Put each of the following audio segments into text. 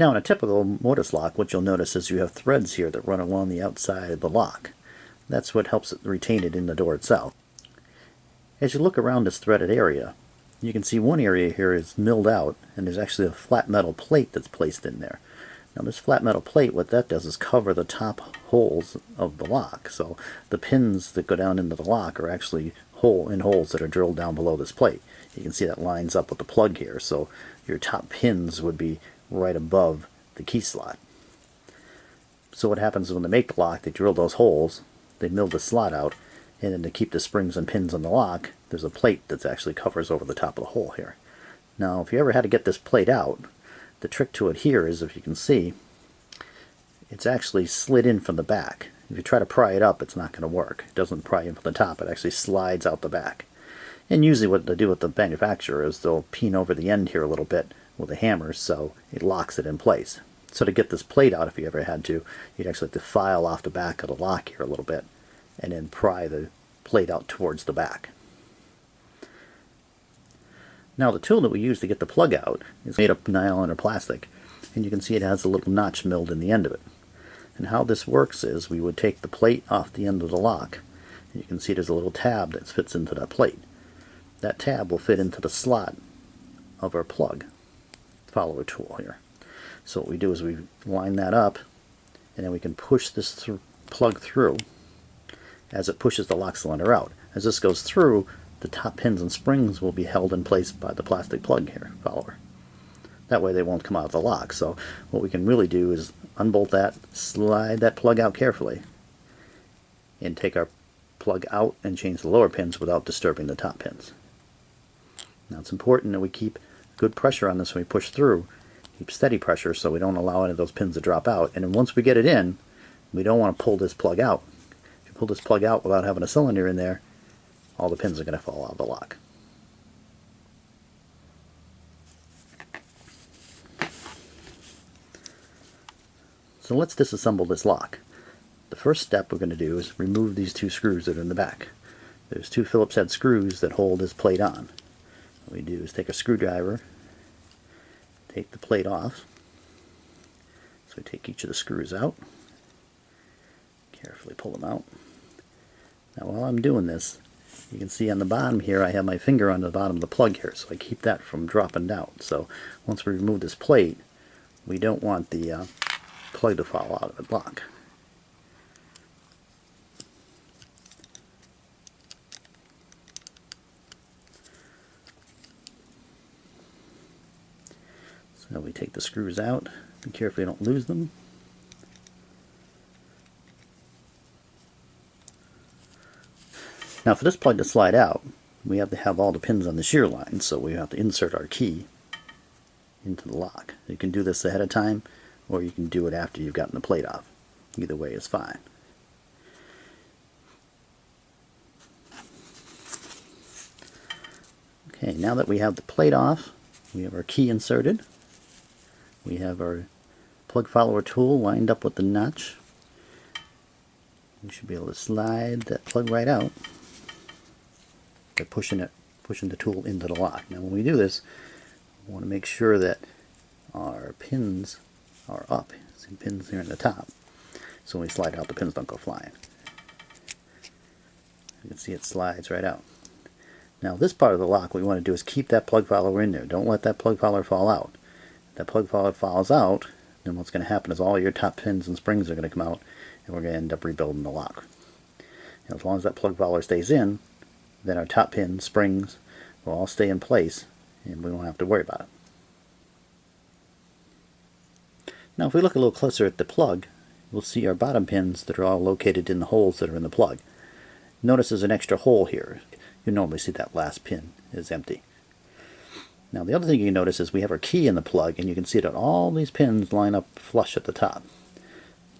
Now in a typical mortise lock, what you'll notice is you have threads here that run along the outside of the lock. That's what helps it retain it in the door itself. As you look around this threaded area, you can see one area here is milled out, and there's actually a flat metal plate that's placed in there. Now this flat metal plate, what that does is cover the top holes of the lock. So the pins that go down into the lock are actually holes that are drilled down below this plate. You can see that lines up with the plug here, so your top pins would be right above the key slot. So what happens when they make the lock, they drill those holes, they mill the slot out, and then to keep the springs and pins on the lock, there's a plate that actually covers over the top of the hole here. Now if you ever had to get this plate out, the trick to it here is, if you can see, it's actually slid in from the back. If you try to pry it up, it's not going to work. It doesn't pry in from the top, it actually slides out the back. And usually what they do with the manufacturer is they'll peen over the end here a little bit with a hammer so it locks it in place. So to get this plate out, if you ever had to, you'd actually have to file off the back of the lock here a little bit and then pry the plate out towards the back. Now the tool that we use to get the plug out is made of nylon or plastic, and you can see it has a little notch milled in the end of it. And how this works is we would take the plate off the end of the lock, and you can see there's a little tab that fits into that plate. That tab will fit into the slot of our plug follower tool here. So what we do is we line that up, and then we can push this plug through as it pushes the lock cylinder out. As this goes through, the top pins and springs will be held in place by the plastic plug here, follower. That way they won't come out of the lock. So what we can really do is unbolt that, slide that plug out carefully, and take our plug out and change the lower pins without disturbing the top pins. Now it's important that we keep good pressure on this when we push through. Keep steady pressure so we don't allow any of those pins to drop out. And then once we get it in, we don't want to pull this plug out. If you pull this plug out without having a cylinder in there, all the pins are going to fall out of the lock. So let's disassemble this lock. The first step we're going to do is remove these two screws that are in the back. There's two Phillips head screws that hold this plate on. What we do is take a screwdriver, take the plate off. So we take each of the screws out, carefully pull them out. Now while I'm doing this, you can see on the bottom here I have my finger on the bottom of the plug here, so I keep that from dropping down. So once we remove this plate, we don't want the plug to fall out of the lock. So we take the screws out, be careful you don't lose them. Now for this plug to slide out, we have to have all the pins on the shear line, so we have to insert our key into the lock. You can do this ahead of time, or you can do it after you've gotten the plate off. Either way is fine. Okay, now that we have the plate off, we have our key inserted. We have our plug follower tool lined up with the notch. We should be able to slide that plug right out by pushing the tool into the lock. Now when we do this, we want to make sure that our pins are up. Some pins here in the top. So when we slide out, the pins don't go flying. You can see it slides right out. Now this part of the lock, what we want to do is keep that plug follower in there. Don't let that plug follower fall out. If that plug follower falls out, then what's going to happen is all your top pins and springs are going to come out, and we're going to end up rebuilding the lock. And as long as that plug follower stays in, then our top pins, springs will all stay in place, and we won't have to worry about it. Now if we look a little closer at the plug, we'll see our bottom pins that are all located in the holes that are in the plug. Notice there's an extra hole here. You normally see that last pin is empty. Now the other thing you can notice is we have our key in the plug, and you can see that all these pins line up flush at the top.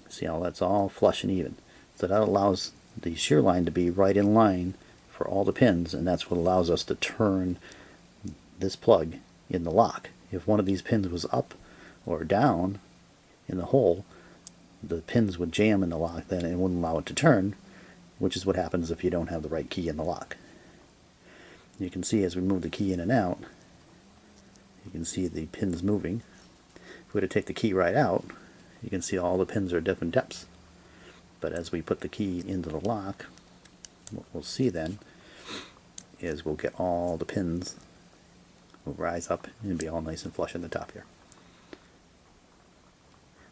See how that's all flush and even. So that allows the shear line to be right in line for all the pins, and that's what allows us to turn this plug in the lock. If one of these pins was up or down in the hole, the pins would jam in the lock then and wouldn't allow it to turn, which is what happens if you don't have the right key in the lock. You can see as we move the key in and out, you can see the pins moving. If we were to take the key right out, you can see all the pins are different depths. But as we put the key into the lock, what we'll see then is we'll get all the pins will rise up and be all nice and flush in the top here.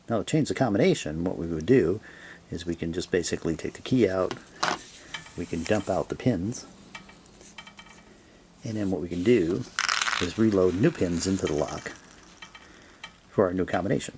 Now to change the combination, what we would do is we can just basically take the key out, we can dump out the pins, and then what we can do is reload new pins into the lock for our new combination.